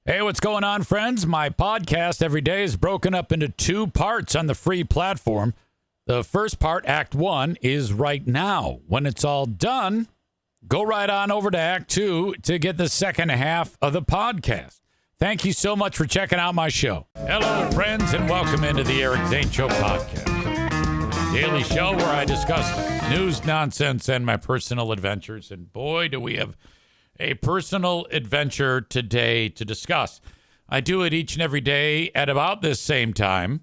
Hey, what's going on, friends? My podcast every day is broken up into two parts on the free platform. The first part, Act 1, is right now. When it's all done, go right on over to Act 2 to get the second half of the podcast. Thank you so much for checking out my show. Hello, friends, and welcome into the Eric Zane Show podcast. Daily show where I discuss news, nonsense, and my personal adventures. And boy, do we have a personal adventure today to discuss. I do it each and every day at about this same time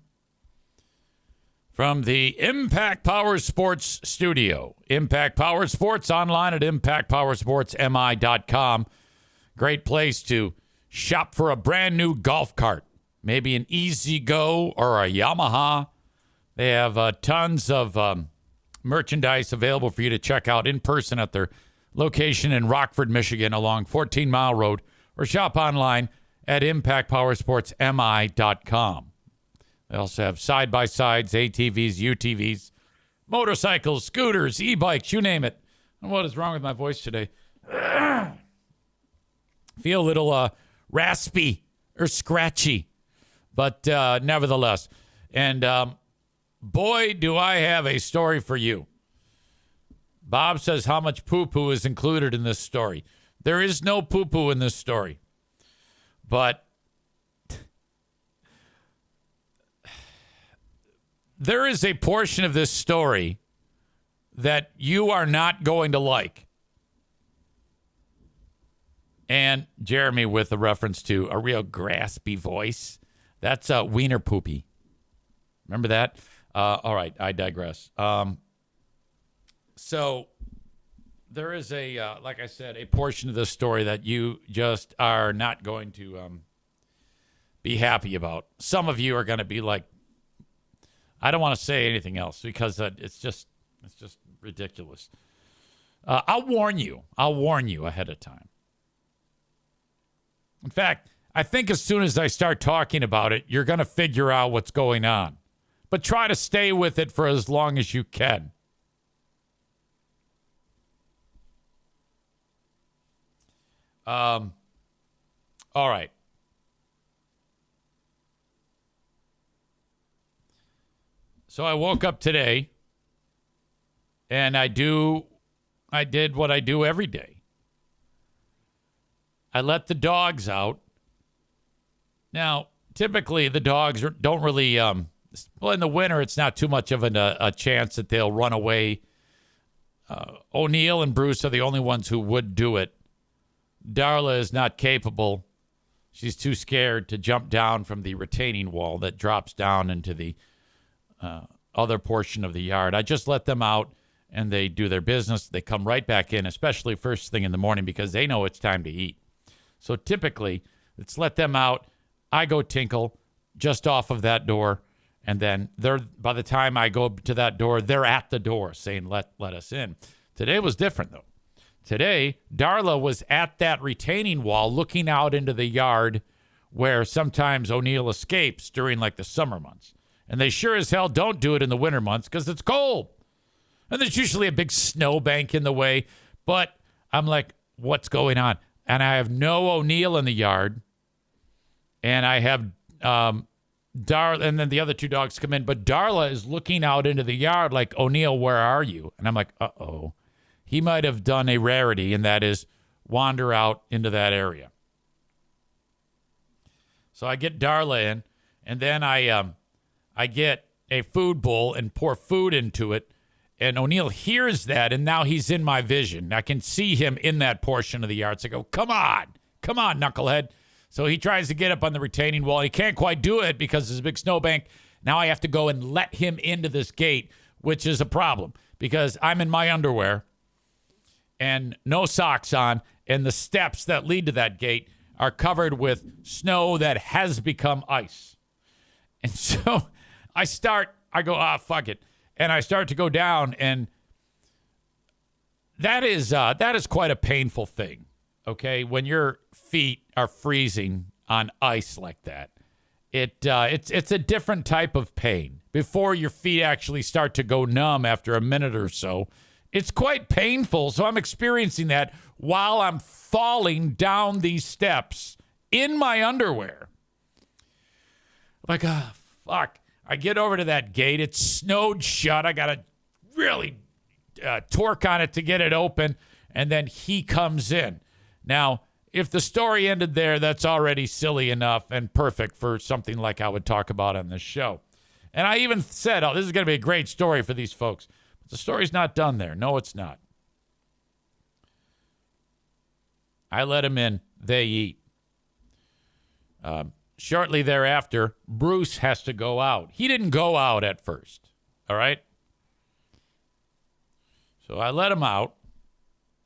from the Impact Power Sports studio. Impact Power Sports online at impactpowersportsmi.com. Great place to shop for a brand new golf cart, maybe an EZGO or a Yamaha. They have tons of merchandise available for you to check out in person at their location in Rockford, Michigan, along 14 Mile Road, or shop online at impactpowersportsmi.com. They also have side-by-sides, ATVs, UTVs, motorcycles, scooters, e-bikes, you name it. And what is wrong with my voice today? Feel a little raspy or scratchy, but nevertheless. And boy, do I have a story for you. Bob says how much poo-poo is included in this story. There is no poo-poo in this story. But there is a portion of this story that you are not going to like. And Jeremy with a reference to a real graspy voice. That's a wiener poopy. Remember that? All right, I digress. So there is like I said, a portion of this story that you just are not going to be happy about. Some of you are going to be like, I don't want to say anything else because it's just ridiculous. I'll warn you ahead of time. In fact, I think as soon as I start talking about it, you're going to figure out what's going on. But try to stay with it for as long as you can. All right. So I woke up today and I did what I do every day. I let the dogs out. Now, typically the dogs don't really, well, in the winter, it's not too much of a chance that they'll run away. O'Neill and Bruce are the only ones who would do it. Darla is not capable. She's too scared to jump down from the retaining wall that drops down into the other portion of the yard. I just let them out, and they do their business. They come right back in, especially first thing in the morning, because they know it's time to eat. So typically, let's let them out. I go tinkle just off of that door, and then by the time I go to that door, they're at the door saying, let us in. Today was different, though. Today, Darla was at that retaining wall looking out into the yard where sometimes O'Neill escapes during like the summer months. And they sure as hell don't do it in the winter months because it's cold. And there's usually a big snowbank in the way. But I'm like, what's going on? And I have no O'Neill in the yard. And I have Darla, and then the other two dogs come in. But Darla is looking out into the yard like, O'Neill, where are you? And I'm like, uh-oh. He might have done a rarity, and that is wander out into that area. So I get Darla in, and then I get a food bowl and pour food into it, and O'Neill hears that, and now he's in my vision. I can see him in that portion of the yard. So I go, come on, knucklehead. So he tries to get up on the retaining wall. He can't quite do it because there's a big snowbank. Now I have to go and let him into this gate, which is a problem because I'm in my underwear and no socks on, and the steps that lead to that gate are covered with snow that has become ice. And so I go, fuck it. And I start to go down, and that is quite a painful thing, okay? When your feet are freezing on ice like that, it's a different type of pain. Before your feet actually start to go numb after a minute or so, it's quite painful. So I'm experiencing that while I'm falling down these steps in my underwear. I'm like, ah, fuck. I get over to that gate. It's snowed shut. I got to really torque on it to get it open. And then he comes in. Now, if the story ended there, that's already silly enough and perfect for something like I would talk about on this show. And I even said, oh, this is going to be a great story for these folks. But the story's not done there. No, it's not. I let him in. They eat. Shortly thereafter, Bruce has to go out. He didn't go out at first. All right? So I let him out.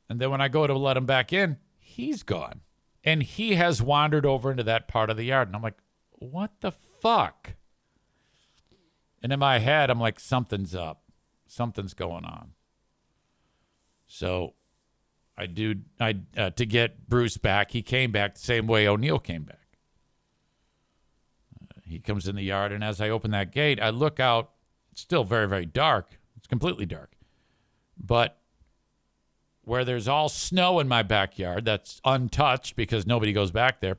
And then when I go to let him back in, he's gone. And he has wandered over into that part of the yard. And I'm like, what the fuck? And in my head, I'm like, something's up. Something's going on. So to get Bruce back, he came back the same way O'Neill came back. He comes in the yard, and as I open that gate, I look out. It's still very, very dark. It's completely dark. But where there's all snow in my backyard that's untouched because nobody goes back there,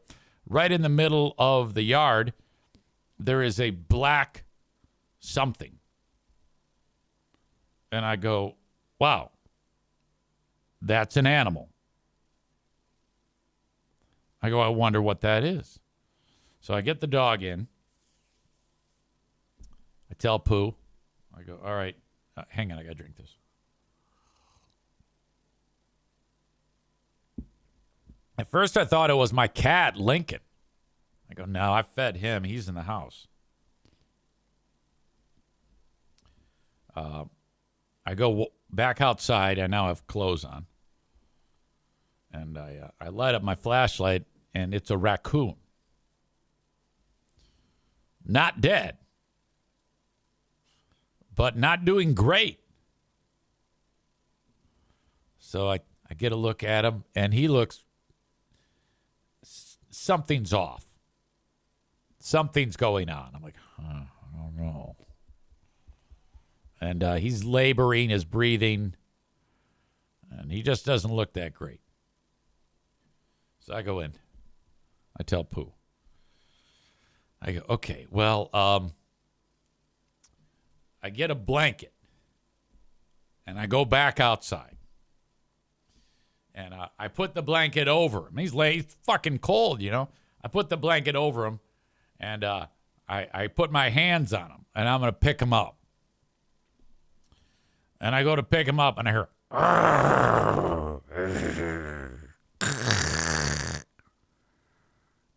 right in the middle of the yard, there is a black something. And I go, wow, that's an animal. I go, I wonder what that is. So I get the dog in. I tell Pooh, I go, all right, hang on, I got to drink this. At first, I thought it was my cat, Lincoln. I go, no, I fed him. He's in the house. I go back outside. I now have clothes on. And I light up my flashlight, and it's a raccoon. Not dead, but not doing great. So I get a look at him, and he looks... Something's off. Something's going on. I'm like, I don't know. And he's laboring, his breathing, and he just doesn't look that great. So I go in. I tell Pooh. I go, okay, well, I get a blanket, and I go back outside. And I put the blanket over him. He's fucking cold, you know. I put the blanket over him, and I put my hands on him, and I'm going to pick him up. And I go to pick him up, and I hear,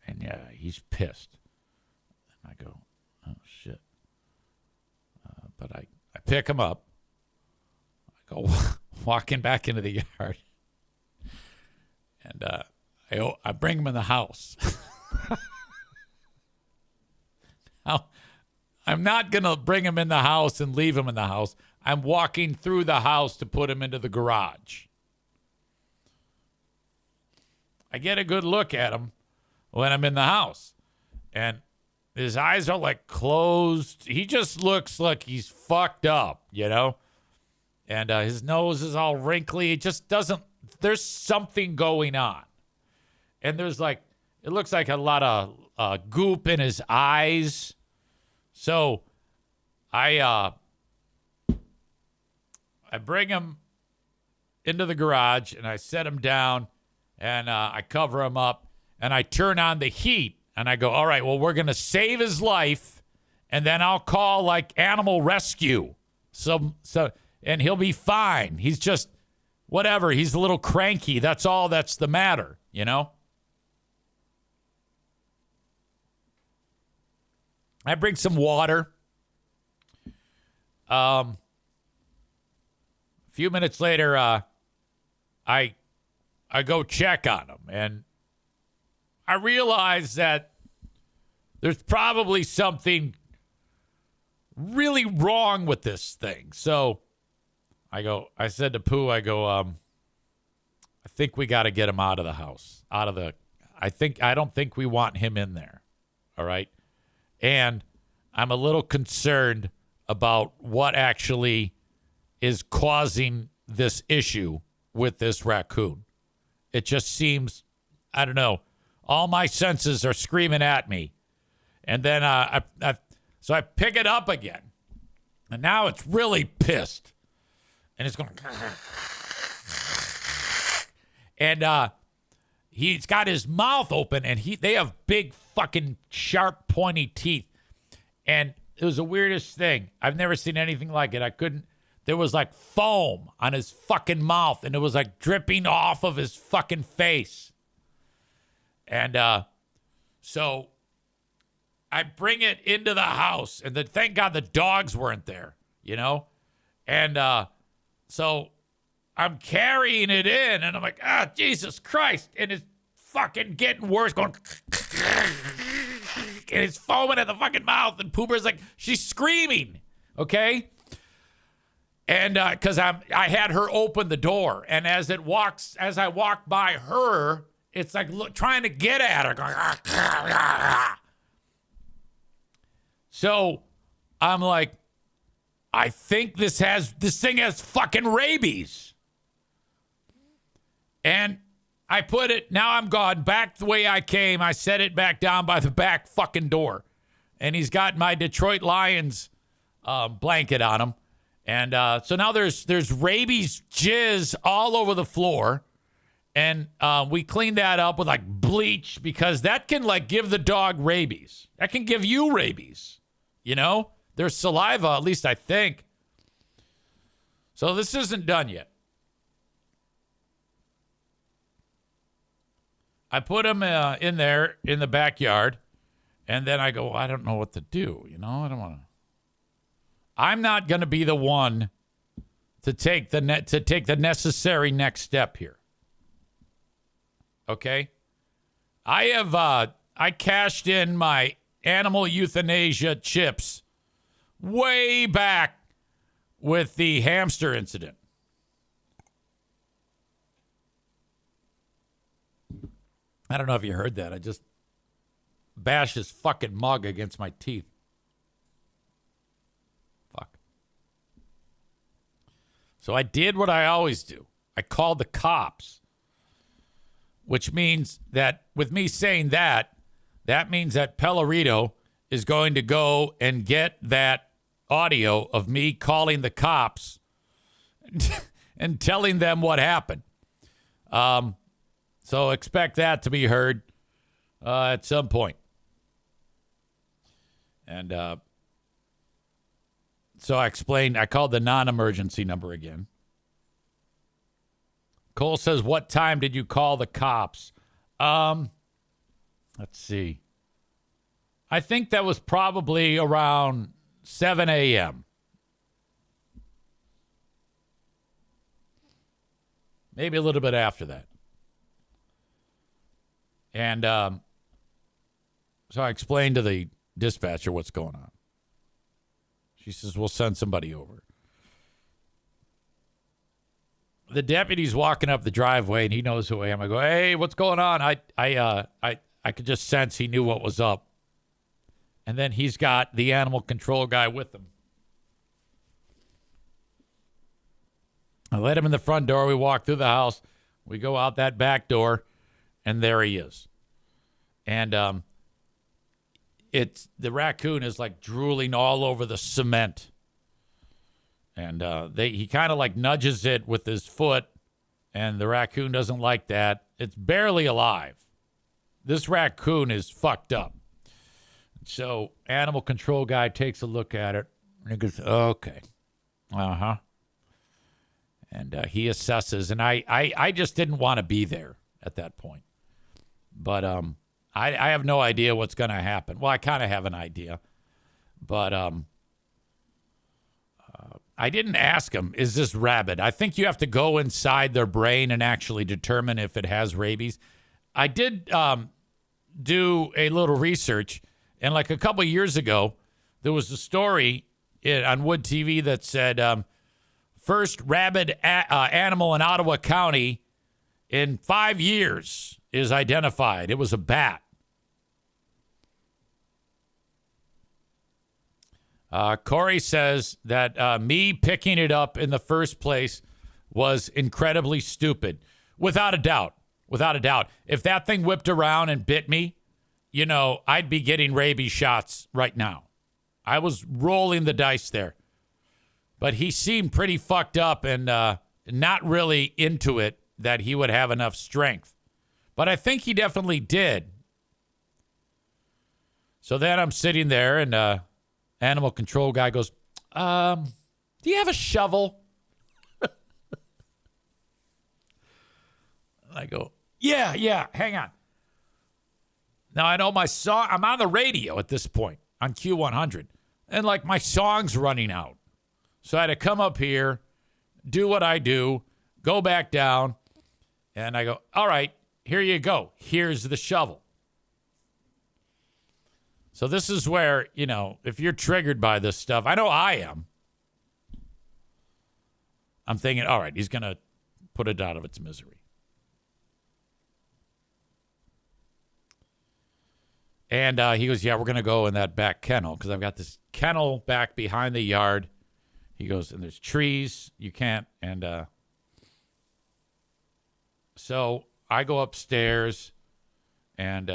and yeah, he's pissed. And I go, oh, shit. But I pick him up. I go walking back into the yard. And I bring him in the house. Now, I'm not going to bring him in the house and leave him in the house. I'm walking through the house to put him into the garage. I get a good look at him when I'm in the house. And his eyes are like closed. He just looks like he's fucked up, you know? And his nose is all wrinkly. It just doesn't... There's something going on. And there's like, it looks like a lot of goop in his eyes. So I bring him into the garage and I set him down and I cover him up and I turn on the heat and I go, all right, well, we're going to save his life and then I'll call like animal rescue. So, and he'll be fine. He's just, whatever, he's a little cranky. That's all that's the matter, you know? I bring some water. A few minutes later, I go check on him, and I realize that there's probably something really wrong with this thing. So I said to Pooh, I think we got to get him out of the house, I don't think we want him in there. All right. And I'm a little concerned about what actually is causing this issue with this raccoon. It just seems, I don't know, All my senses are screaming at me. And then so I pick it up again. And now it's really pissed. And it's going. And he's got his mouth open, and they have big fucking sharp pointy teeth. And it was the weirdest thing. I've never seen anything like it. There was like foam on his fucking mouth, and it was like dripping off of his fucking face. And so I bring it into the house, and thank God the dogs weren't there, you know? And so I'm carrying it in, and I'm like, Jesus Christ. And it's fucking getting worse, going, and it's foaming at the fucking mouth, and Pooper's like, she's screaming, okay? And because I had her open the door, and as I walk by her, it's like trying to get at her, going, So I'm like, I think this thing has fucking rabies. And I put it, now I'm gone, back the way I came. I set it back down by the back fucking door. And he's got my Detroit Lions blanket on him. And so now there's rabies jizz all over the floor. And we cleaned that up with like bleach, because that can like give the dog rabies. That can give you rabies. You know? There's saliva, at least I think. So this isn't done yet. I put him in there in the backyard, and then I go, I don't know what to do. You know, I don't want to. I'm not going to be the one to take the necessary next step here. Okay? I cashed in my animal euthanasia chips way back with the hamster incident. I don't know if you heard that. I just bashed his fucking mug against my teeth. Fuck. So I did what I always do. I called the cops. Which means that with me saying that means that Pellerito is going to go and get that audio of me calling the cops and telling them what happened. So expect that to be heard at some point. And so I explained, I called the non-emergency number again. Cole says, what time did you call the cops? Let's see. I think that was probably around 7 a.m. Maybe a little bit after that. And so I explained to the dispatcher what's going on. She says, we'll send somebody over. The deputy's walking up the driveway, and he knows who I am. I go, hey, what's going on? I could just sense he knew what was up. And then he's got the animal control guy with him. I let him in the front door. We walk through the house. We go out that back door, and there he is. And the raccoon is like drooling all over the cement. And he kind of like nudges it with his foot, and the raccoon doesn't like that. It's barely alive. This raccoon is fucked up. So animal control guy takes a look at it, and he goes, okay. Uh-huh. And he assesses, and I just didn't want to be there at that point. But I have no idea what's going to happen. Well, I kind of have an idea. But I didn't ask him, is this rabid? I think you have to go inside their brain and actually determine if it has rabies. I did do a little research, and like a couple years ago, there was a story on Wood TV that said first rabid animal in Ottawa County in 5 years is identified. It was a bat. Corey says that me picking it up in the first place was incredibly stupid. Without a doubt. without a doubt. If that thing whipped around and bit me, I'd be getting rabies shots right now. I was rolling the dice there. But he seemed pretty fucked up and not really into it that he would have enough strength. But I think he definitely did. So then I'm sitting there, and animal control guy goes, do you have a shovel? I go, yeah, hang on. Now, I know my song, I'm on the radio at this point on Q100, and like my song's running out. So I had to come up here, do what I do, go back down, and I go, all right, here you go. Here's the shovel. So this is where, if you're triggered by this stuff, I know I am. I'm thinking, all right, he's going to put it out of its misery. And he goes, yeah, we're going to go in that back kennel because I've got this kennel back behind the yard. He goes, and there's trees. You can't. And so I go upstairs, and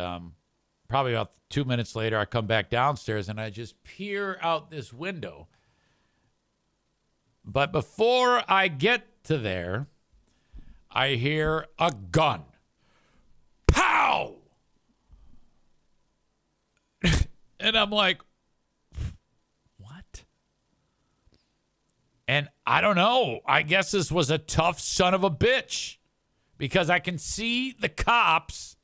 probably about 2 minutes later, I come back downstairs, and I just peer out this window. But before I get to there, I hear a gun. Pow! And I'm like, what? And I don't know. I guess this was a tough son of a bitch because I can see the cops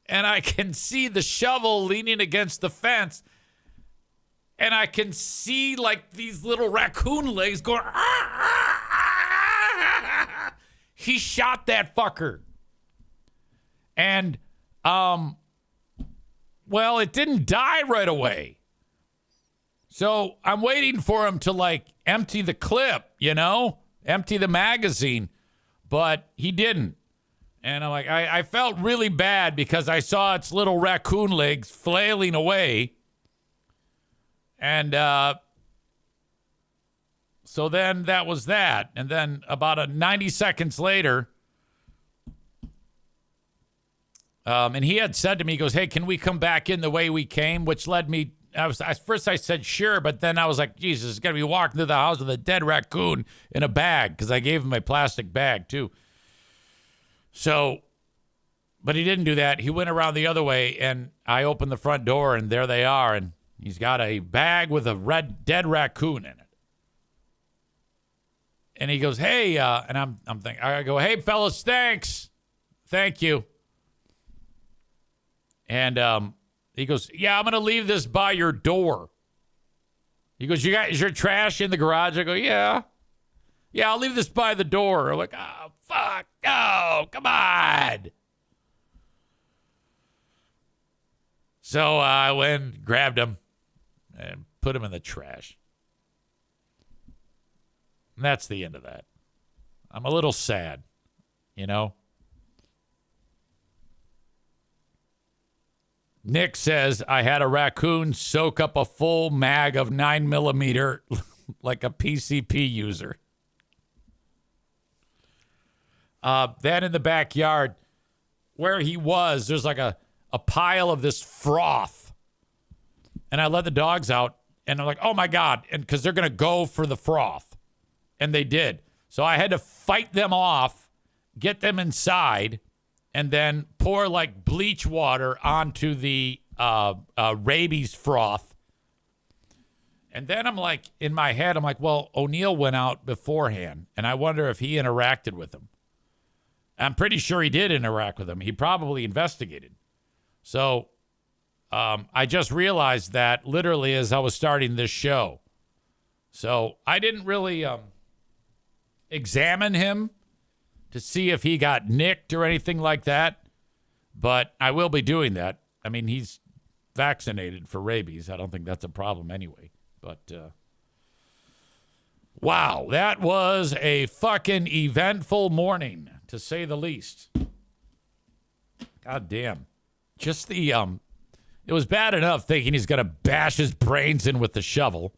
and I can see the shovel leaning against the fence. And I can see like these little raccoon legs going, He shot that fucker. And, well, it didn't die right away. So I'm waiting for him to like empty the clip, empty the magazine, but he didn't. And I'm like, I felt really bad because I saw its little raccoon legs flailing away. And so then that was that. And then about 90 seconds later, and he had said to me, he goes, hey, can we come back in the way we came? Which led me, first I said, sure. But then I was like, Jesus, he's going to be walking through the house with a dead raccoon in a bag because I gave him a plastic bag too. So, but he didn't do that. He went around the other way and I opened the front door and there they are. And he's got a bag with a dead raccoon in it. And he goes, hey, and I'm thinking, I go, hey, fellas, thanks. Thank you. And he goes, yeah, I'm going to leave this by your door. He goes, is your trash in the garage? I go, yeah. Yeah, I'll leave this by the door. I'm like, oh, fuck. Oh, come on. So I went, grabbed him, and put him in the trash. And that's the end of that. I'm a little sad, Nick says, I had a raccoon soak up a full mag of 9mm like a PCP user. Then in the backyard where he was, there's like a pile of this froth. And I let the dogs out, and I'm like, oh, my God, and because they're going to go for the froth. And they did. So I had to fight them off, get them inside, and then pour like bleach water onto the rabies froth. And then I'm like, in my head, I'm like, well, O'Neill went out beforehand, and I wonder if he interacted with him. I'm pretty sure he did interact with him. He probably investigated. So I just realized that literally as I was starting this show. So I didn't really examine him to see if he got nicked or anything like that. But I will be doing that. I mean, he's vaccinated for rabies. I don't think that's a problem anyway. But, wow, that was a fucking eventful morning, to say the least. God damn. Just the, it was bad enough thinking he's going to bash his brains in with the shovel.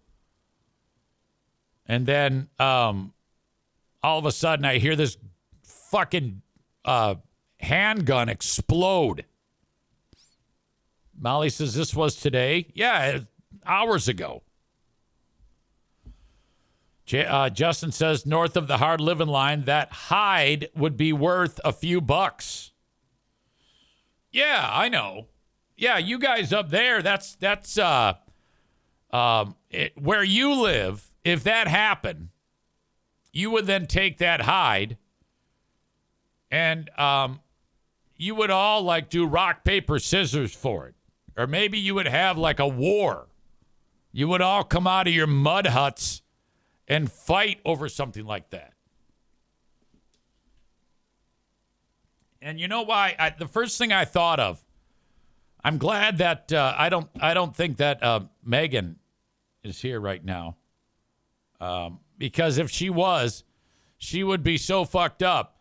And then, all of a sudden I hear this fucking handgun explode. Molly says this was today. Yeah, hours ago. Justin says north of the hard living line, that hide would be worth a few bucks. Yeah, I know. Yeah, you guys up there, that's where you live. If that happened, you would then take that hide and you would all like do rock, paper, scissors for it. Or maybe you would have like a war. You would all come out of your mud huts and fight over something like that. And you know why? The first thing I thought of, I'm glad that I don't think that Megan is here right now. Because if she was, she would be so fucked up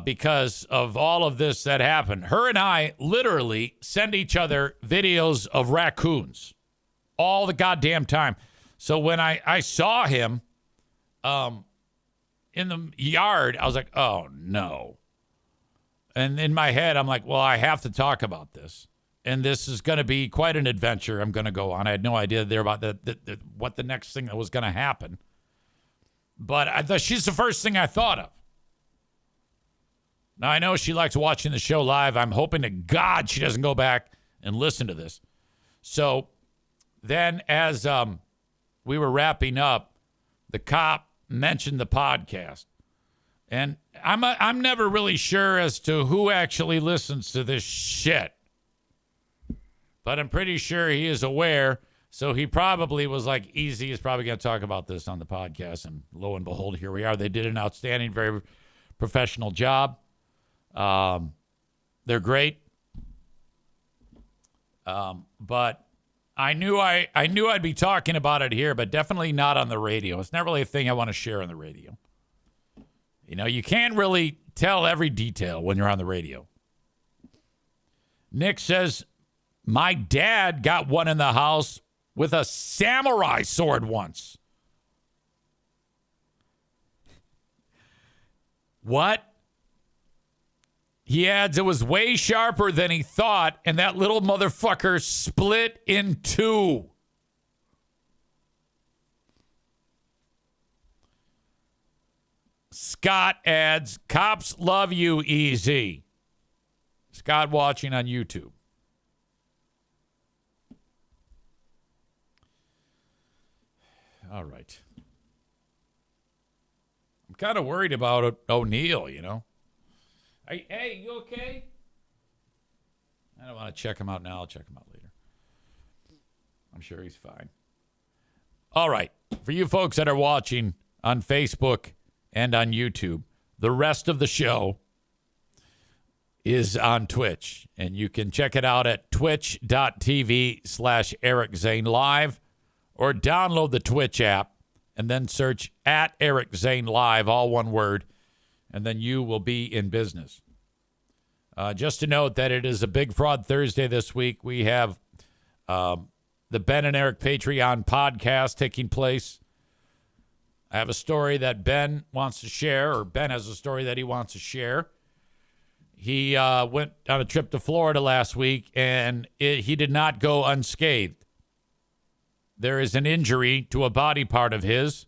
because of all of this that happened. Her and I literally send each other videos of raccoons all the goddamn time. So when I saw him in the yard, I was like, oh, no. And in my head, I'm like, well, I have to talk about this. And this is going to be quite an adventure I'm going to go on. I had no idea there about what the next thing that was going to happen. But she's the first thing I thought of. Now, I know she likes watching the show live. I'm hoping to God she doesn't go back and listen to this. So then as we were wrapping up, the cop mentioned the podcast. And I'm never really sure as to who actually listens to this shit. But I'm pretty sure he is aware. So he probably was like, Easy is probably going to talk about this on the podcast. And lo and behold, here we are. They did an outstanding, very professional job. They're great. But I knew I'd be talking about it here, but definitely not on the radio. It's not really a thing I want to share on the radio. You know, you can't really tell every detail when you're on the radio. Nick says, my dad got one in the house with a samurai sword once. What? He adds, it was way sharper than he thought, and that little motherfucker split in two. Scott adds, cops love you, EZ. Scott watching on YouTube. All right. I'm kind of worried about O'Neill, you know. Hey, you okay? I don't want to check him out now. I'll check him out later. I'm sure he's fine. All right. For you folks that are watching on Facebook and on YouTube, the rest of the show is on Twitch. And you can check it out at twitch.tv/Eric Zane Live or download the Twitch app and then search at Eric Zane Live, all one word. And then you will be in business. Just to note that it is a Big Fraud Thursday this week. We have the Ben and Eric Patreon podcast taking place. I have a story that Ben wants to share, or Ben has a story that he wants to share. He went on a trip to Florida last week, and he did not go unscathed. There is an injury to a body part of his.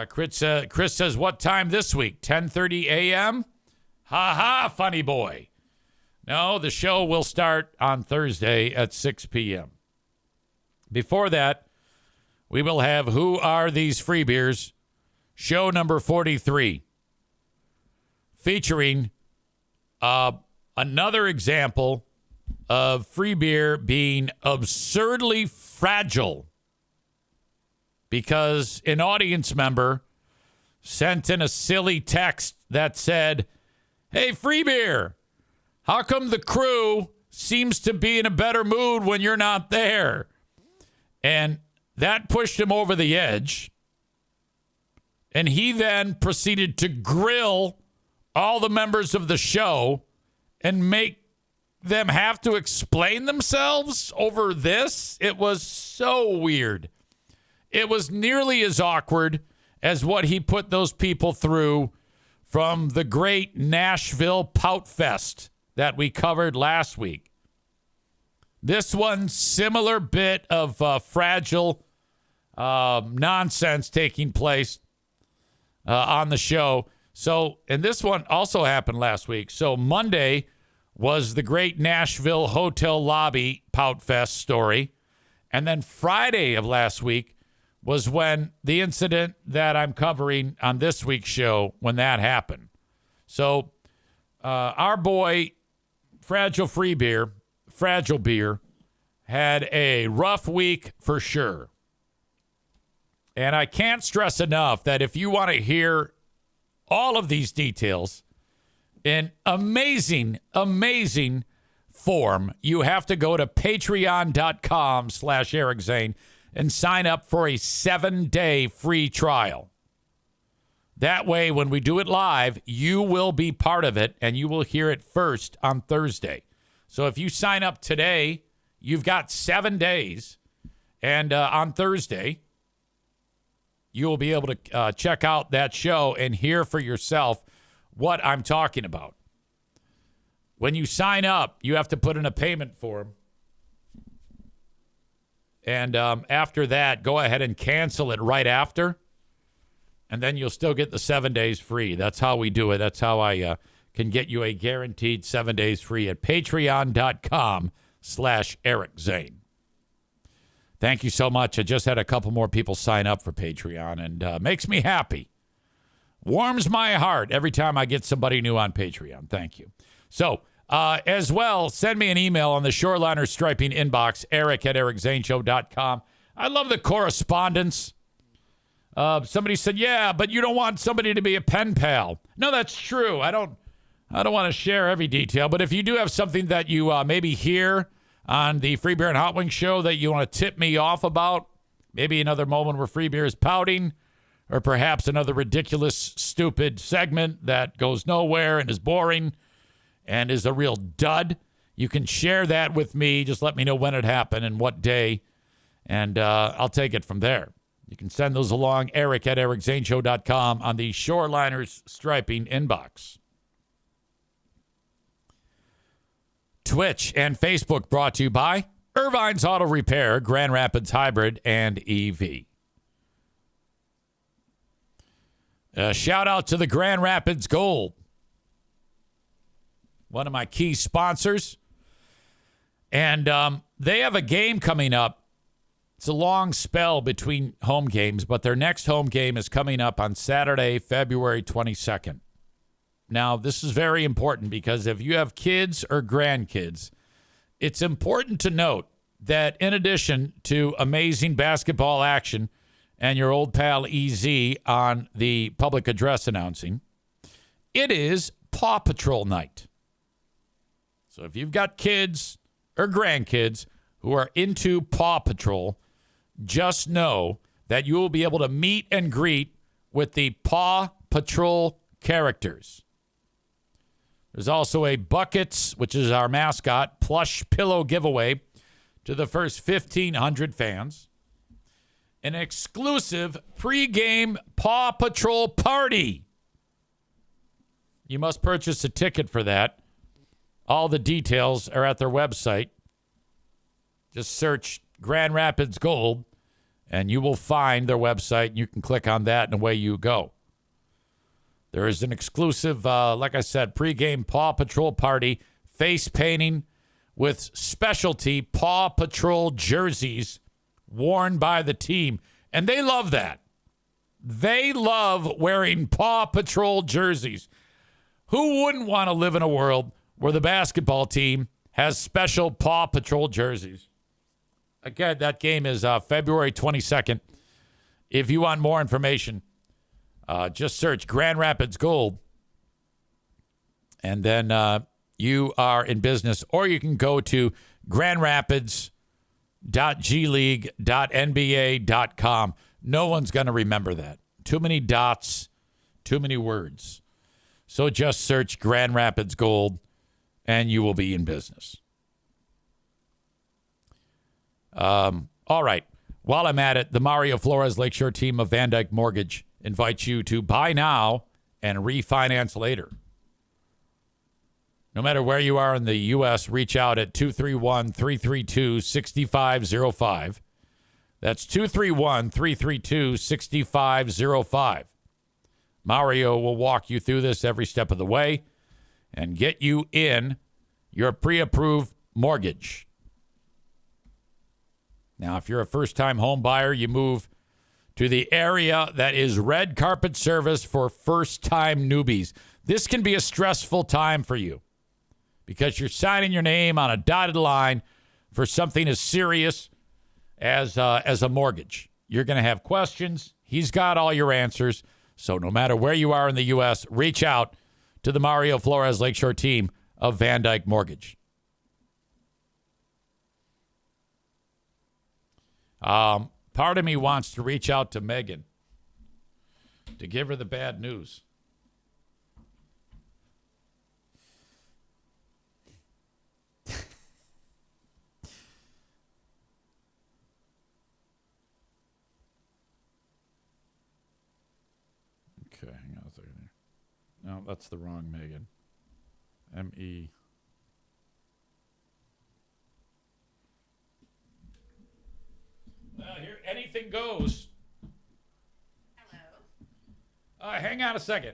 Chris says, what time this week? 10:30 a.m.? Ha ha, funny boy. No, the show will start on Thursday at 6 p.m. Before that, we will have Who Are These Free Beers? Show number 43. Featuring another example of free beer being absurdly fragile. Because an audience member sent in a silly text that said, hey, free beer, how come the crew seems to be in a better mood when you're not there? And that pushed him over the edge. And he then proceeded to grill all the members of the show and make them have to explain themselves over this. It was so weird. It was nearly as awkward as what he put those people through from the great Nashville Pout Fest that we covered last week. This one, similar bit of fragile nonsense taking place on the show. So, and this one also happened last week. So Monday was the great Nashville hotel lobby Pout Fest story. And then Friday of last week was when the incident that I'm covering on this week's show, when that happened. So our boy, Fragile Beer, had a rough week for sure. And I can't stress enough that if you want to hear all of these details in amazing form, you have to go to patreon.com/Eric Zane and sign up for a 7-day free trial. That way, when we do it live, you will be part of it and you will hear it first on Thursday. So if you sign up today, you've got 7 days. And on Thursday, you will be able to check out that show and hear for yourself what I'm talking about. When you sign up, you have to put in a payment form. And after that, go ahead and cancel it right after. And then you'll still get the 7 days free. That's how we do it. That's how I can get you a guaranteed 7 days free at patreon.com/Eric Zane. Thank you so much. I just had a couple more people sign up for Patreon, and makes me happy. Warms my heart every time I get somebody new on Patreon. Thank you. So, as well, send me an email on the Shoreliner Striping inbox, eric@ericzaneshow.com. I love the correspondence. Somebody said, yeah, but you don't want somebody to be a pen pal. No, that's true. I don't want to share every detail, but if you do have something that you maybe hear on the Free Beer and Hot Wings show that you want to tip me off about, maybe another moment where Free Beer is pouting, or perhaps another ridiculous, stupid segment that goes nowhere and is boring and is a real dud, you can share that with me. Just let me know when it happened and what day, and I'll take it from there. You can send those along, eric@ericzaneshow.com on the Shoreliners Striping inbox. Twitch and Facebook brought to you by Irvine's Auto Repair, Grand Rapids Hybrid, and EV. Shout out to the Grand Rapids Gold, one of my key sponsors. And they have a game coming up. It's a long spell between home games, but their next home game is coming up on Saturday, February 22nd. Now, this is very important because if you have kids or grandkids, it's important to note that in addition to amazing basketball action and your old pal EZ on the public address announcing, it is Paw Patrol night. So if you've got kids or grandkids who are into Paw Patrol, just know that you will be able to meet and greet with the Paw Patrol characters. There's also a Buckets, which is our mascot, plush pillow giveaway to the first 1,500 fans. An exclusive pregame Paw Patrol party. You must purchase a ticket for that. All the details are at their website. Just search Grand Rapids Gold, and you will find their website. You can click on that, and away you go. There is an exclusive, like I said, pregame Paw Patrol party, face painting with specialty Paw Patrol jerseys worn by the team. And they love that. They love wearing Paw Patrol jerseys. Who wouldn't want to live in a world where the basketball team has special Paw Patrol jerseys? Again, that game is February 22nd. If you want more information, just search Grand Rapids Gold, and then you are in business. Or you can go to grandrapids.gleague.nba.com. No one's going to remember that. Too many dots, too many words. So just search Grand Rapids Gold, and you will be in business. All right. While I'm at it, the Mario Flores Lakeshore team of Van Dyke Mortgage invite you to buy now and refinance later. No matter where you are in the U.S., reach out at 231-332-6505. That's 231-332-6505. Mario will walk you through this every step of the way and get you in your pre-approved mortgage. Now, if you're a first-time home buyer, you move to the area that is red carpet service for first-time newbies. This can be a stressful time for you because you're signing your name on a dotted line for something as serious as a mortgage. You're going to have questions. He's got all your answers. So no matter where you are in the U.S., reach out to the Mario Flores Lakeshore team of Van Dyke Mortgage. Part of me wants to reach out to Megan to give her the bad news. Okay, hang on a second here. No, that's the wrong Megan. M-E. Here, anything goes. Hello. Hang on a second.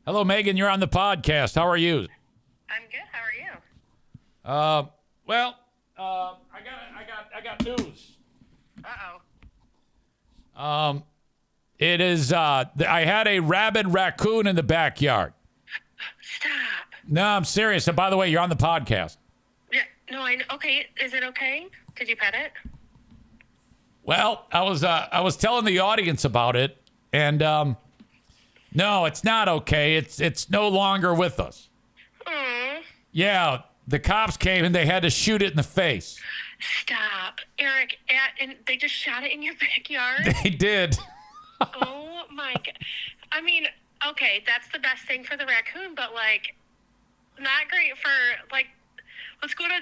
Hello, Megan. You're on the podcast. How are you? I'm good. How are you? Well, I got news. Uh-oh. It is. I had a rabid raccoon in the backyard. Stop. No, I'm serious. And by the way, you're on the podcast. Yeah. No, I know. Okay. Is it okay? Did you pet it? Well, I was telling the audience about it, and no, it's not okay. It's no longer with us. Aww. Yeah, the cops came and they had to shoot it in the face. Stop. Eric, and they just shot it in your backyard? They did. Oh, my God. I mean, okay, that's the best thing for the raccoon, but, like, not great for, like, let's go to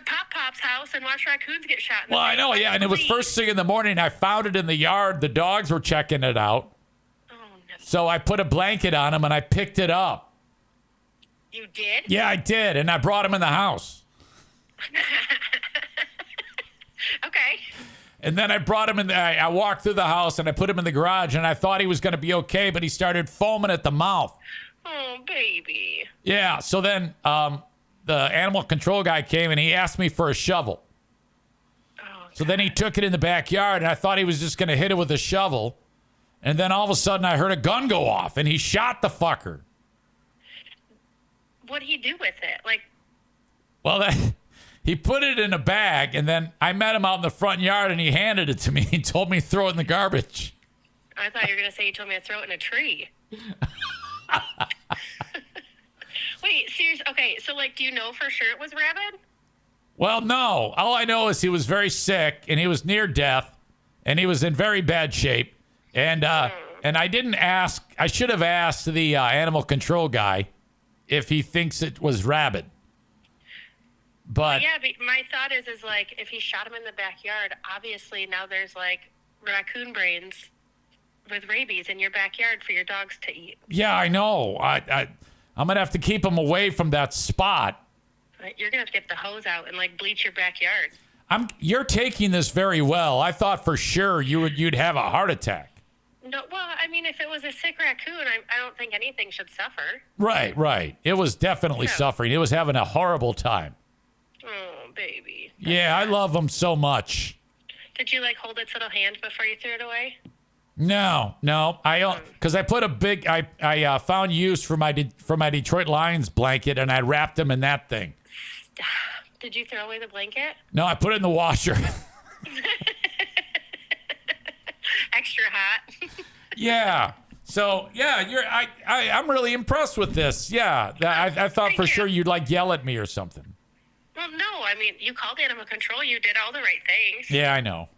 Pop Pop's house and watch raccoons get shot in the face. I know, yeah, and it was first thing in the morning. I found it in the yard. The dogs were checking it out. Oh, no. So I put a blanket on him and I picked it up. You did? Yeah, I did, and I brought him in the house. Okay. And then I brought him in. I walked through the house and I put him in the garage, and I thought he was going to be okay, but he started foaming at the mouth. Oh, baby. Yeah. So then the animal control guy came and he asked me for a shovel. Oh, so then he took it in the backyard, and I thought he was just going to hit it with a shovel. And then all of a sudden I heard a gun go off, and he shot the fucker. What'd he do with it? Like, Well, he put it in a bag, and then I met him out in the front yard, and he handed it to me. He told me to throw it in the garbage. I thought you were going to say you told me to throw it in a tree. Wait, seriously? Okay, so, like, do you know for sure it was rabid? Well, no. All I know is he was very sick, and he was near death, and he was in very bad shape. And I didn't ask. I should have asked the animal control guy if he thinks it was rabid. But yeah, but my thought is like, if he shot him in the backyard, obviously now there's, like, raccoon brains with rabies in your backyard for your dogs to eat. Yeah, I know. I'm going to have to keep him away from that spot. You're going to have to get the hose out and, like, bleach your backyard. You're taking this very well. I thought for sure you'd have a heart attack. No, well, I mean, if it was a sick raccoon, I don't think anything should suffer. Right. It was definitely suffering. It was having a horrible time. Oh, baby. Yeah, I love him so much. Did you, like, hold its little hand before you threw it away? No. Because I put a big. I found use for my Detroit Lions blanket, and I wrapped him in that thing. Stop. Did you throw away the blanket? No, I put it in the washer. Extra hot. Yeah. So yeah, I'm really impressed with this. Yeah, I thought for sure you'd like yell at me or something. Well, no, I mean, you called animal control. You did all the right things. Yeah, I know.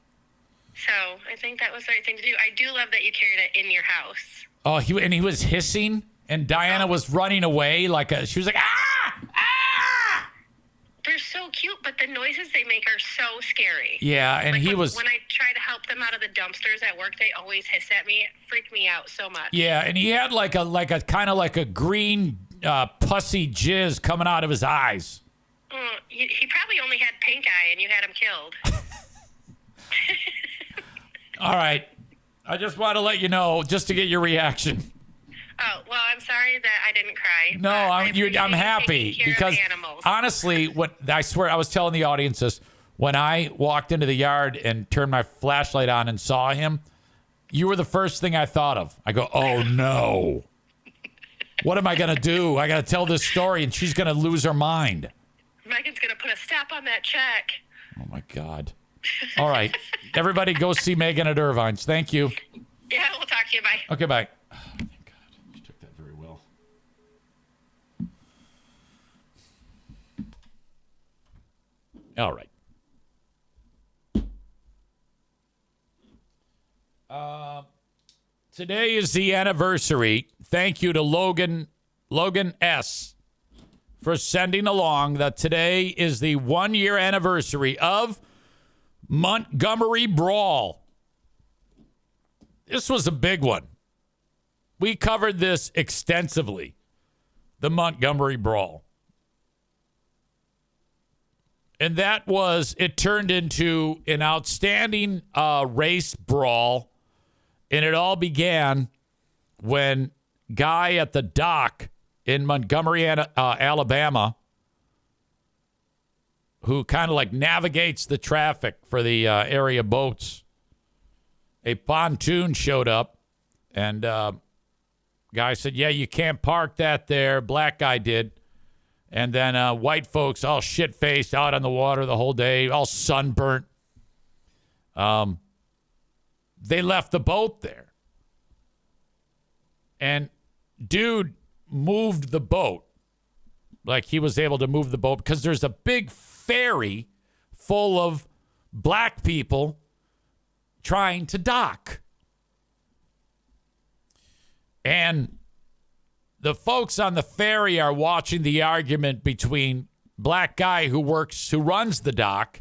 So I think that was the right thing to do. I do love that you carried it in your house. Oh, he was hissing, and Diana was running away she was like, ah! They're so cute, but the noises they make are so scary. Yeah, and like he was... When I try to help them out of the dumpsters at work, they always hiss at me. It freaked me out so much. Yeah, and he had like a kind of like a green pussy jizz coming out of his eyes. He probably only had pink eye, and you had him killed. All right. I just want to let you know, just to get your reaction. Oh, well, I'm sorry that I didn't cry. No, I'm happy because honestly, I swear I was telling the audience this when I walked into the yard and turned my flashlight on and saw him. You were the first thing I thought of. I go, oh no, what am I gonna do? I gotta tell this story, and she's gonna lose her mind. Megan's gonna put a stop on that check. Oh my God! All right, everybody, go see Megan at Irvine's. Thank you. Yeah, we'll talk to you. Bye. Okay, bye. All right. Today is the anniversary. Thank you to Logan S. for sending along that today is the 1-year anniversary of Montgomery Brawl. This was a big one. We covered this extensively, the Montgomery Brawl. And it turned into an outstanding race brawl. And it all began when guy at the dock in Montgomery, Alabama, who kind of like navigates the traffic for the area boats, a pontoon showed up. And guy said, yeah, you can't park that there. Black guy did. And then white folks all shit-faced out on the water the whole day, all sunburnt. They left the boat there. And dude moved the boat. Like he was able to move the boat because there's a big ferry full of black people trying to dock. And the folks on the ferry are watching the argument between black guy who runs the dock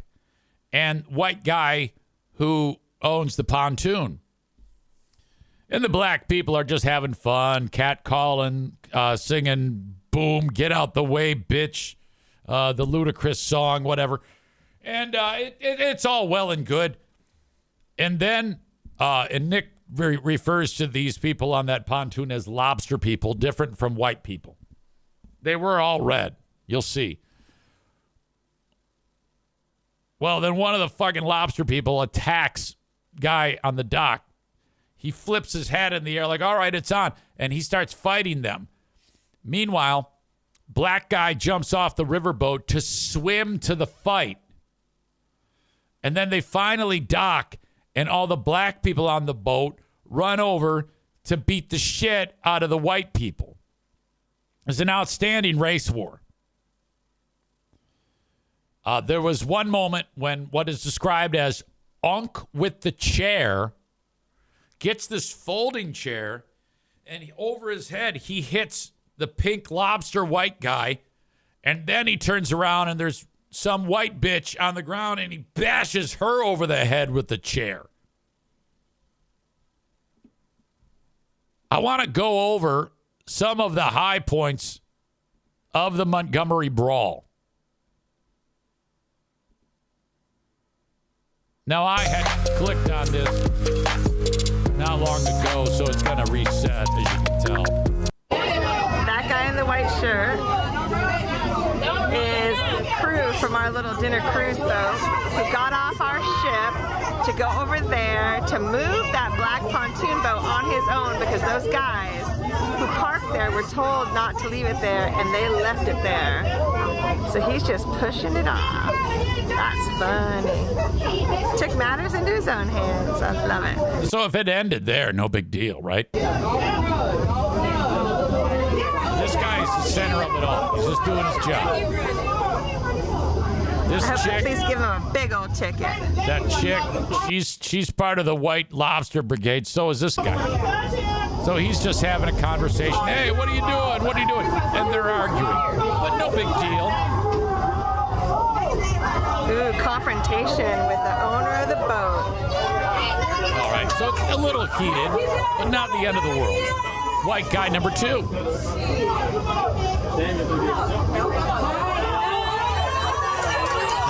and white guy who owns the pontoon. And the black people are just having fun, catcalling, singing, boom, get out the way, bitch, the ludicrous song, whatever. And it's all well and good. And then, and Nick refers to these people on that pontoon as lobster people, different from white people. They were all red. You'll see. Well, then one of the fucking lobster people attacks guy on the dock. He flips his head in the air like, all right, it's on. And he starts fighting them. Meanwhile, black guy jumps off the riverboat to swim to the fight. And then they finally dock, and all the black people on the boat run over to beat the shit out of the white people. It's an outstanding race war. There was one moment when what is described as Unc with the chair gets this folding chair, and over his head, he hits the pink lobster white guy, and then he turns around, and there's some white bitch on the ground, and he bashes her over the head with the chair. I want to go over some of the high points of the Montgomery Brawl. Now, I had clicked on this not long ago, so it's going to reset, as you can tell. That guy in the white shirt is crew from our little dinner cruise boat who got off our ship to go over there to move that black pontoon boat on his own because those guys who parked there were told not to leave it there, and they left it there. So he's just pushing it off. That's funny. Took matters into his own hands. I love it. So if it ended there, no big deal, right? This guy is the center of it all. He's just doing his job. This I hope chick, please give him a big old ticket. that chick, she's part of the White Lobster Brigade. So is this guy. So he's just having a conversation. Hey, what are you doing? What are you doing? And they're arguing. But no big deal. Ooh, confrontation with the owner of the boat. All right, so it's a little heated, but not the end of the world. White guy number 2. Now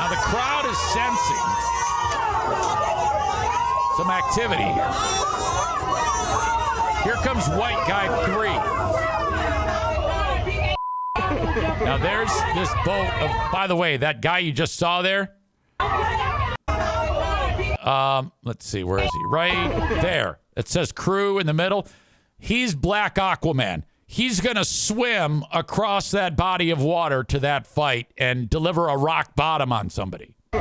the crowd is sensing some activity here. Here comes white guy 3. Now there's this boat of, by the way, that guy you just saw there. Let's see, where is he? Right there. It says crew in the middle. He's Black Aquaman. He's going to swim across that body of water to that fight and deliver a rock bottom on somebody. So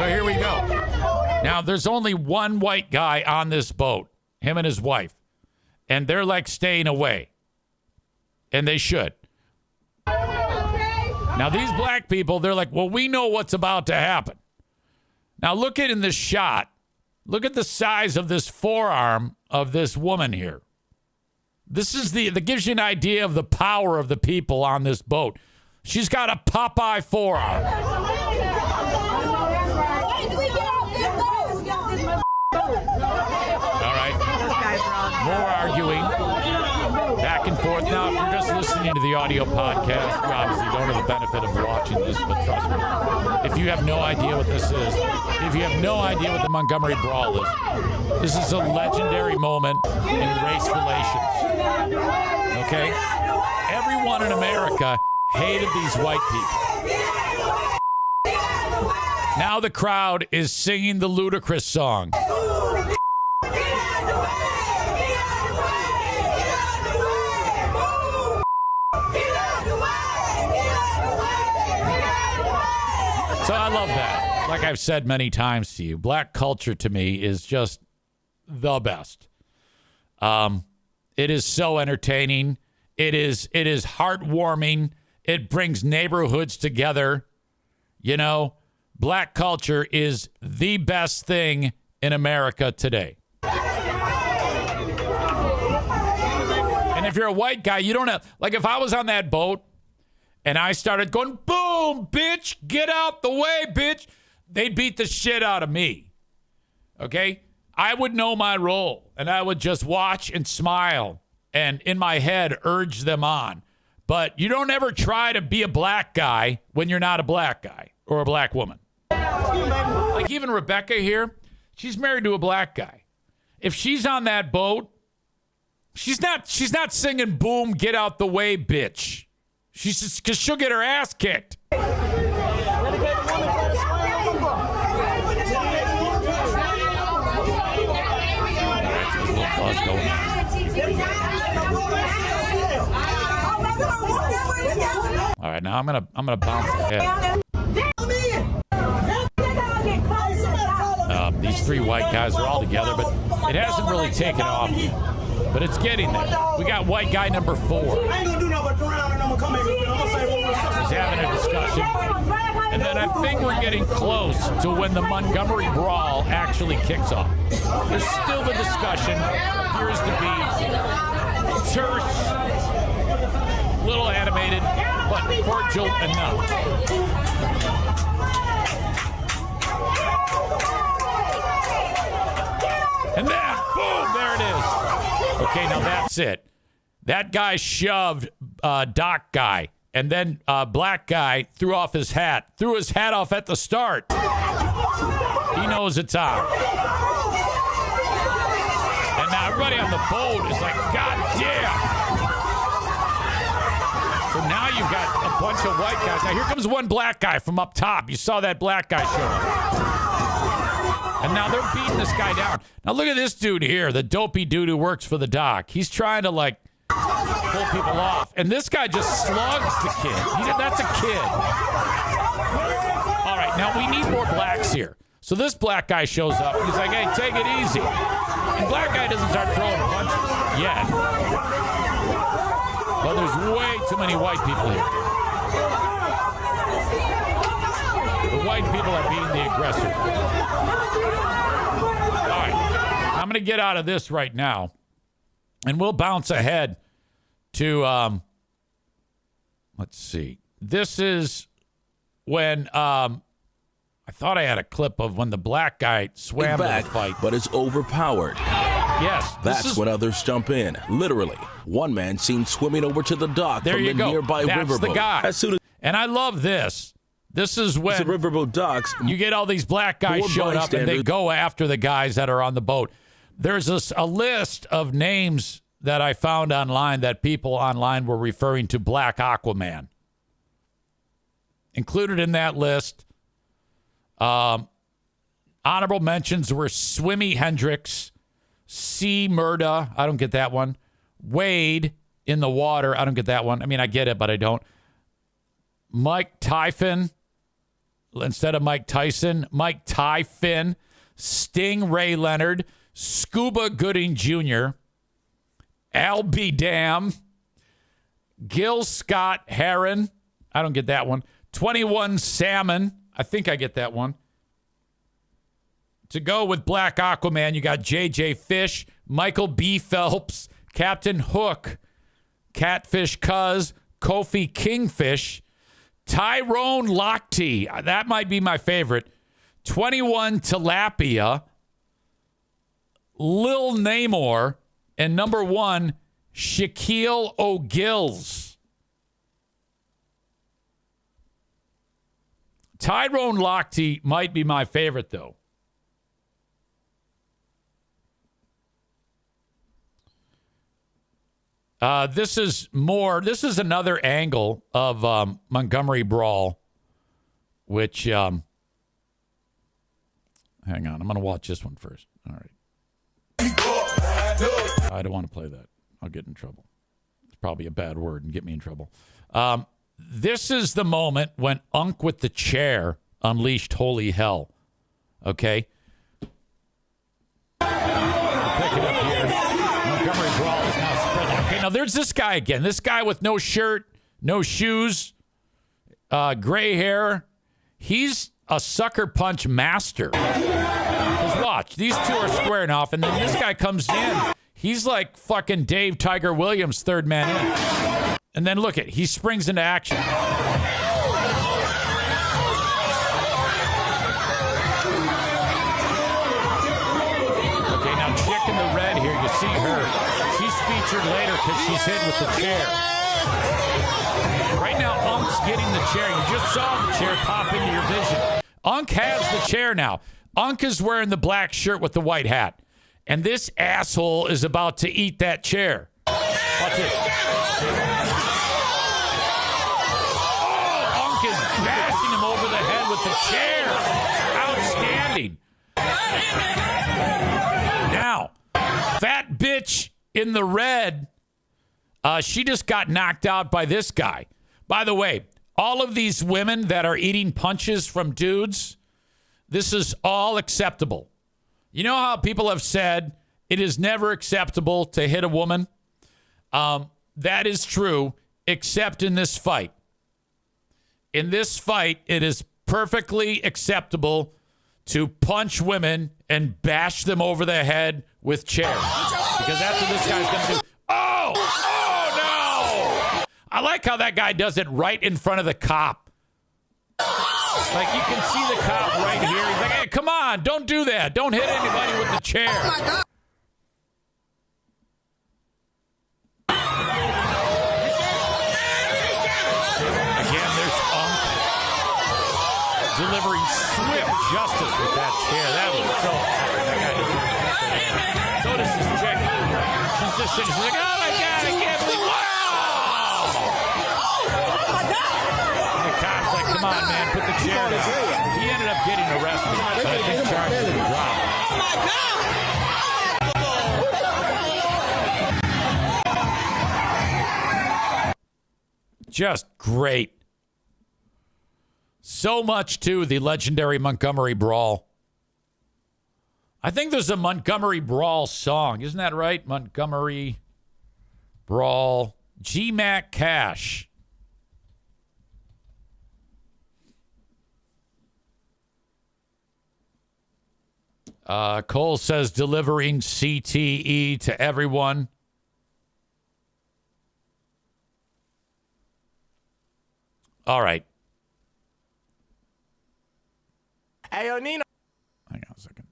here we go. Now, there's only one white guy on this boat, him and his wife. And they're like staying away. And they should. Now, these black people, they're like, well, we know what's about to happen. Now, look at in this shot. Look at the size of this forearm of this woman here. This is that gives you an idea of the power of the people on this boat. She's got a Popeye forearm. All right. More arguing. Back and forth. Now, if you're just listening to the audio podcast, you obviously don't have the benefit of watching this, but trust me. If you have no idea what this is, if you have no idea what the Montgomery Brawl is, this is a legendary moment in race relations. Okay? Everyone in America hated these white people. Now the crowd is singing the ludicrous song. So I love that. Like I've said many times to you, black culture to me is just the best. It is so entertaining. It is heartwarming. It brings neighborhoods together. You know, black culture is the best thing in America today. And if you're a white guy, you don't have, like if I was on that boat and I started going, boom, bitch, get out the way, bitch, they'd beat the shit out of me. Okay? I would know my role, and I would just watch and smile and in my head urge them on. But you don't ever try to be a black guy when you're not a black guy or a black woman. Like even Rebecca here, she's married to a black guy. If she's on that boat, she's not singing, boom, get out the way, bitch. She's just, because she'll get her ass kicked. All right, now I'm gonna bounce ahead. These 3 white guys are all together, but it hasn't really taken off yet. But it's getting there. We got white guy number 4. He's having a discussion. And then I think we're getting close to when the Montgomery Brawl actually kicks off. There's still the discussion. Appears to be terse, little animated, but cordial enough. And then, boom, there it is. Okay, now that's it. That guy shoved Doc guy, and then black guy threw his hat off at the start. He knows it's on. And now everybody on the boat is like, God damn. So now you've got a bunch of white guys. Now here comes one black guy from up top. You saw that black guy show up. And now they're beating this guy down. Now look at this dude here, the dopey dude who works for the dock. He's trying to like pull people off. And this guy just slugs the kid. That's a kid. All right, now we need more blacks here. So this black guy shows up. He's like, hey, take it easy. And black guy doesn't start throwing punches yet. But there's way too many white people here. The white people are being the aggressors. All right, I'm going to get out of this right now, and we'll bounce ahead to, let's see, This is when I thought I had a clip of when the black guy swam to the fight. But it's overpowered. Yes. That's when others jump in. Literally, one man seen swimming over to the dock from the nearby riverboat. That's the guy. As soon as and I love this. This is when the riverboat docks, you get all these black guys showing up and they go after the guys that are on the boat. There's a list of names that I found online that people online were referring to Black Aquaman. Included in that list, honorable mentions were Swimmy Hendricks, C. Murda, I don't get that one, Wade in the water, I don't get that one. I mean, I get it, but I don't. Mike Typhon, instead of Mike Tyson, Mike Typhon, Sting Ray Leonard, Scuba Gooding Jr., Al B. Dam, Gil Scott Heron, I don't get that one. 21 Salmon, I think I get that one. To go with Black Aquaman, you got J.J. Fish, Michael B. Phelps, Captain Hook, Catfish Cuz, Kofi Kingfish, Tyrone Lochte, that might be my favorite, 21 Tilapia, Lil Namor, and number 1, Shaquille O'Gills. Tyrone Lochte might be my favorite, though. This is another angle of Montgomery Brawl, which, hang on, I'm going to watch this one first. All right. I don't want to play that. I'll get in trouble. It's probably a bad word and get me in trouble. This is the moment when Unk with the chair unleashed holy hell. Okay? I'll pick it up here. Montgomery Brawl is now spreading. Okay, now there's this guy again. This guy with no shirt, no shoes, gray hair. He's a sucker punch master. Because watch, these two are squaring off, and then this guy comes in. He's like fucking Dave Tiger Williams, third man in. And then look he springs into action. Okay, now chick in the red here, you see her. She's featured later because she's hit with the chair. Right now, Unk's getting the chair. You just saw the chair pop into your vision. Unk has the chair now. Unk is wearing the black shirt with the white hat. And this asshole is about to eat that chair. Watch it. Oh, Unk is bashing him over the head with the chair. Outstanding. Now, fat bitch in the red, she just got knocked out by this guy. By the way, all of these women that are eating punches from dudes, this is all acceptable. You know how people have said it is never acceptable to hit a woman? That is true, except in this fight. In this fight, it is perfectly acceptable to punch women and bash them over the head with chairs. Because that's what this guy's going to do. Oh no! I like how that guy does it right in front of the cop. Like, you can see the cop right here. He's like, hey, come on, don't do that. Don't hit anybody with the chair. Again, there's Unk delivering swift justice with that chair. That was so hard. That guy deserves it. So does this chick. She's just sitting. She's like, oh, my God, I can't believe it. The cop's like, come on, man, put the chair down. He ended up getting arrested, but I think charges were dropped. Oh, my God! Just great. So much to the legendary Montgomery Brawl. I think there's a Montgomery Brawl song. Isn't that right? Montgomery Brawl. G-Mac Cash. Cole says delivering CTE to everyone. All right. Hey, yo, Nino. Hang on a second.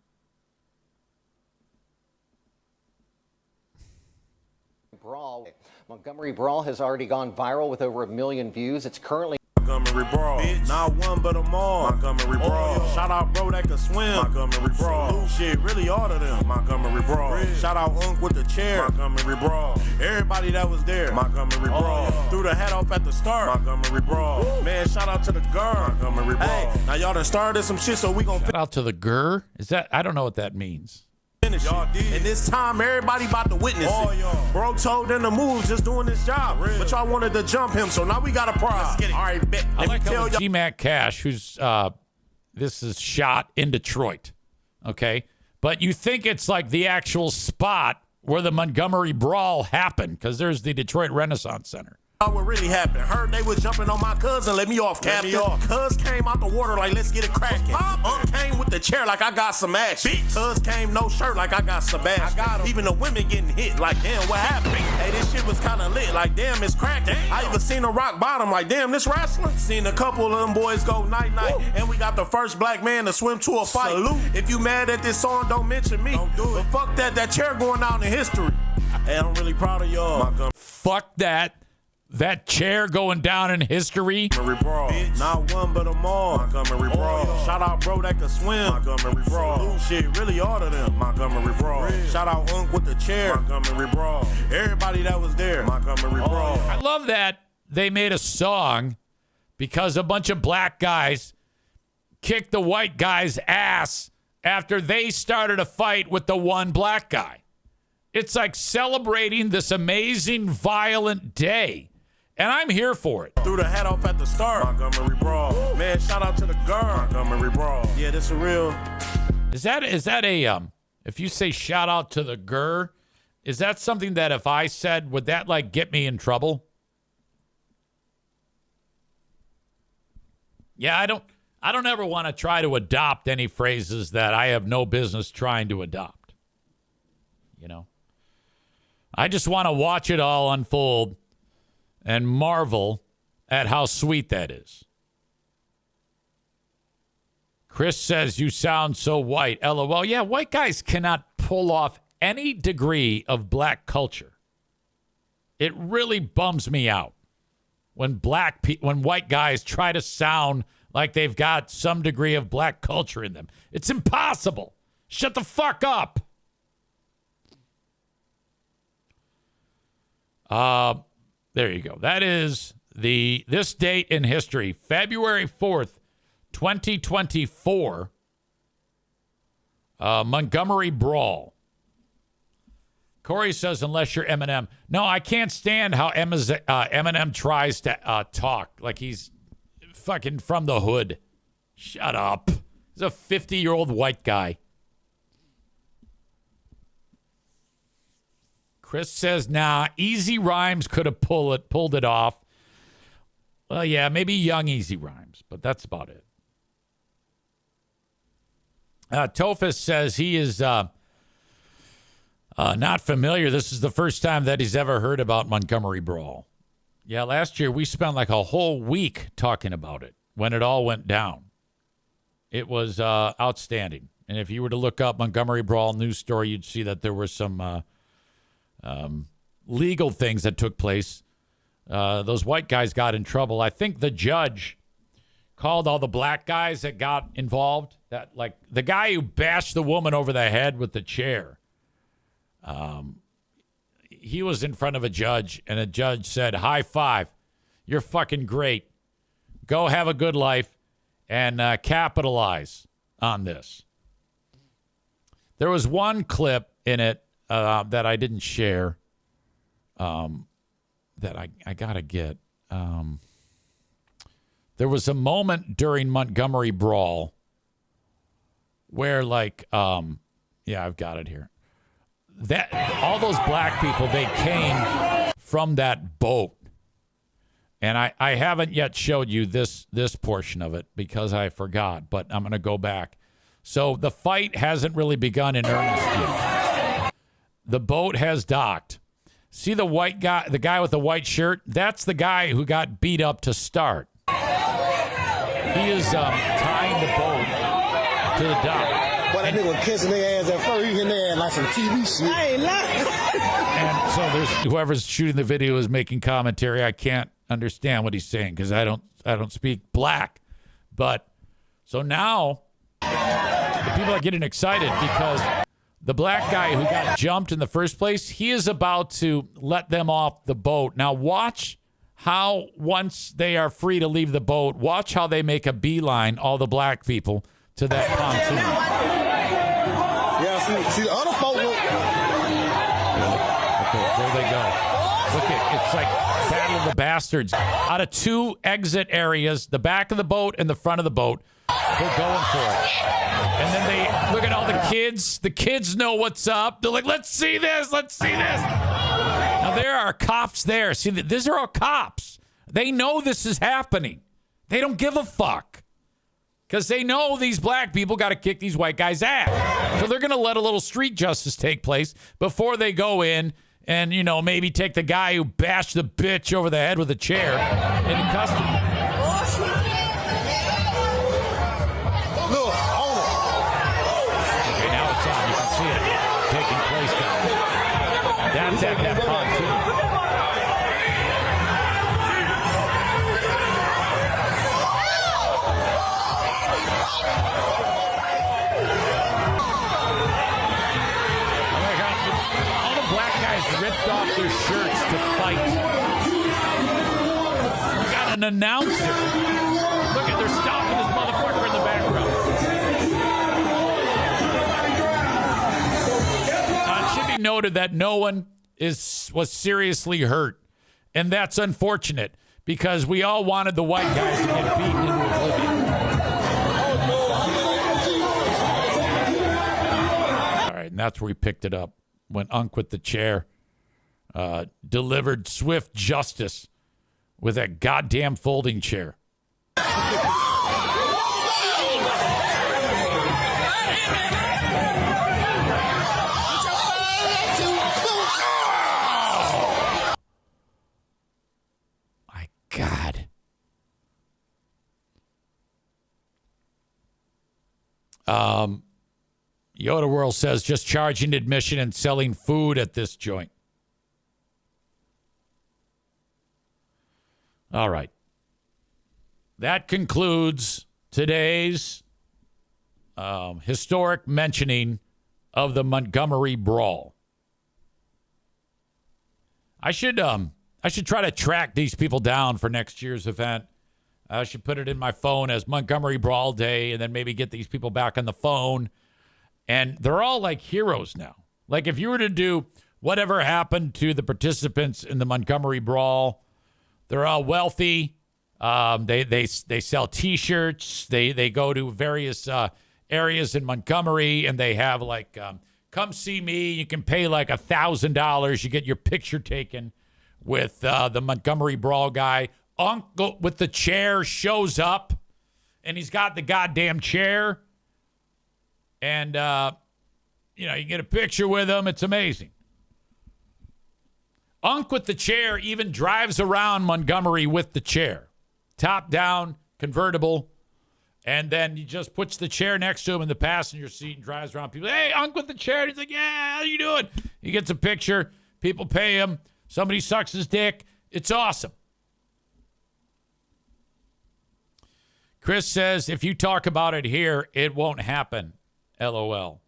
Brawl. Montgomery Brawl has already gone viral with over 1 million views. It's currently Montgomery Brawl, bitch. Not one but them all. Montgomery Brawl. Shout out bro that can swim. Montgomery Brawl. Shit, really all of them. Montgomery Brawl. Shout out Unc with the chair. Montgomery Brawl. Everybody that was there. Montgomery Brawl. Threw the hat off at the start. Montgomery Brawl. Man, shout out to the girl. Montgomery Brawl. Hey, now y'all done started some shit, so we gon' Shout out to the GER. Is that? I don't know what that means. finish y'all it. Did. And this time, everybody about to witness it. Y'all. Bro told them to move, just doing his job. But y'all wanted to jump him, so now we got a prize. All right, bet. I like how G-Mac Cash, who's this is shot in Detroit, okay? But you think it's like the actual spot where the Montgomery Brawl happened, because there's the Detroit Renaissance Center. What really happened? Heard they was jumping on my cousin. Let me off, Captain. Cuz came out the water like, let's get it cracking. Came with the chair like I got some action. Cuz came no shirt like I got Sebastian. I got even the women getting hit like, damn, what happened? Hey, this shit was kind of lit like, damn, it's cracking. I even seen a rock bottom like, damn, this wrestling. Seen a couple of them boys go night-night. And we got the first black man to swim to a fight. Salute. If you mad at this song, don't mention me. Don't do it. But fuck that chair going down in history. Hey, I'm really proud of y'all. Fuck that. That chair going down in history. Montgomery Brawl. Not one but them all. Montgomery Brawl. Shout out bro that can swim. Montgomery Brawl. Shit, really all of them. Montgomery Brawl. Shout out Unc with the chair. Montgomery Brawl. Everybody that was there. Montgomery Brawl. I love that they made a song because a bunch of black guys kicked the white guy's ass after they started a fight with the one black guy. It's like celebrating this amazing, violent day. And I'm here for it. Threw the hat off at the start. Montgomery Brawl. Man, shout out to the girl. Montgomery Brawl. Yeah, this is real. Is that a if you say shout out to the GER, is that something that if I said, would that like get me in trouble? Yeah, I don't ever want to try to adopt any phrases that I have no business trying to adopt. You know? I just want to watch it all unfold and marvel at how sweet that is. Chris says, you sound so white. LOL. Yeah, white guys cannot pull off any degree of black culture. It really bums me out when when white guys try to sound like they've got some degree of black culture in them. It's impossible. Shut the fuck up. There you go. That is this date in history, February 4th, 2024. Montgomery Brawl. Corey says, unless you're Eminem. No, I can't stand how Eminem tries to talk like he's fucking from the hood. Shut up. He's a 50-year-old white guy. Chris says, nah, Easy Rhymes could have pulled it off. Well, yeah, maybe young Easy Rhymes, but that's about it. Tophus says he is not familiar. This is the first time that he's ever heard about Montgomery Brawl. Yeah, last year we spent like a whole week talking about it when it all went down. It was outstanding. And if you were to look up Montgomery Brawl news story, you'd see that there were some legal things that took place. Those white guys got in trouble. I think the judge called all the black guys that got involved. That like the guy who bashed the woman over the head with the chair. He was in front of a judge, and a judge said, "High five, you're fucking great. Go have a good life and capitalize on this." There was one clip in it that I didn't share, that I gotta get. There was a moment during Montgomery Brawl where, like, yeah, I've got it here. That all those black people, they came from that boat, and I haven't yet showed you this portion of it because I forgot, but I'm gonna go back. So the fight hasn't really begun in earnest yet. The boat has docked. See the white guy, the guy with the white shirt? That's the guy who got beat up to start. He is tying the boat to the dock. Boy, that nigga was kissing their ass at first. He hitting their ass like some TV shit. I ain't lying. And so there's whoever's shooting the video is making commentary. I can't understand what he's saying because I don't speak black. But so now the people are getting excited because the black guy who got jumped in the first place, he is about to let them off the boat. Now watch how once they are free to leave the boat, watch how they make a beeline, all the black people, to that pontoon. Yeah, see the other folk. Okay, there they go. Look at it's like Battle of the Bastards. Out of 2 exit areas, the back of the boat and the front of the boat, they're going for it. And then they look at all the kids. The kids know what's up. They're like, let's see this. Let's see this. Now, there are cops there. See, these are all cops. They know this is happening. They don't give a fuck. Because they know these black people got to kick these white guys' ass. So they're going to let a little street justice take place before they go in and, you know, maybe take the guy who bashed the bitch over the head with a chair into custody. Look, hold on. Okay, now it's on. You can see it taking place down there. That's at that pontoon. Ripped off their shirts to fight. We got an announcer. Look at, they're stopping this motherfucker in the background. It should be noted that no one was seriously hurt, and that's unfortunate because we all wanted the white guys to get beaten into oblivion. All right, and that's where we picked it up when Unc with the chair delivered swift justice with that goddamn folding chair. My God. Yoda World says just charging admission and selling food at this joint. All right. That concludes today's historic mentioning of the Montgomery Brawl. I should try to track these people down for next year's event. I should put it in my phone as Montgomery Brawl Day and then maybe get these people back on the phone. And they're all like heroes now. Like if you were to do whatever happened to the participants in the Montgomery Brawl, they're all wealthy. They sell T-shirts. They go to various areas in Montgomery, and they have like, come see me. You can pay like $1,000. You get your picture taken with the Montgomery Brawl guy. Uncle with the chair shows up, and he's got the goddamn chair. And, you get a picture with him. It's amazing. Unc with the chair even drives around Montgomery with the chair. Top down, convertible. And then he just puts the chair next to him in the passenger seat and drives around people. Hey, Unc with the chair. And he's like, yeah, how you doing? He gets a picture. People pay him. Somebody sucks his dick. It's awesome. Chris says, if you talk about it here, it won't happen. LOL.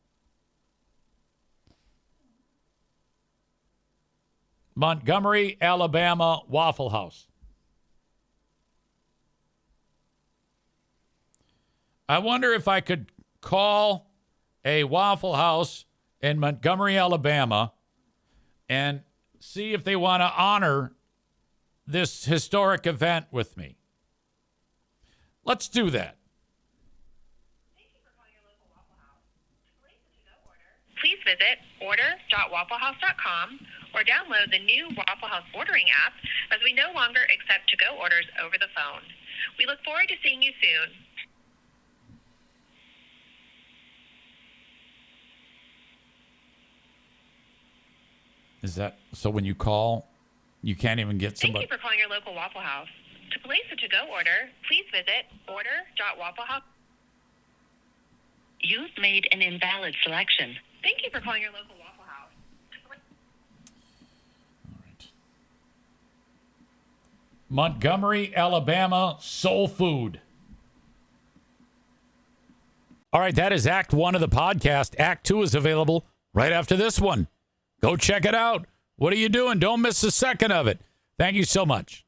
Montgomery, Alabama, Waffle House. I wonder if I could call a Waffle House in Montgomery, Alabama, and see if they want to honor this historic event with me. Let's do that. Please visit order.wafflehouse.com or download the new Waffle House ordering app, as we no longer accept to-go orders over the phone. We look forward to seeing you soon. Is that so? When you call, you can't even get somebody. Thank you for calling your local Waffle House. To place a to-go order, please visit order.wafflehouse. You've made an invalid selection. Thank you for calling your local Waffle House. All right. Montgomery, Alabama, soul food. All right, that is Act 1 of the podcast. Act 2 is available right after this one. Go check it out. What are you doing? Don't miss a second of it. Thank you so much.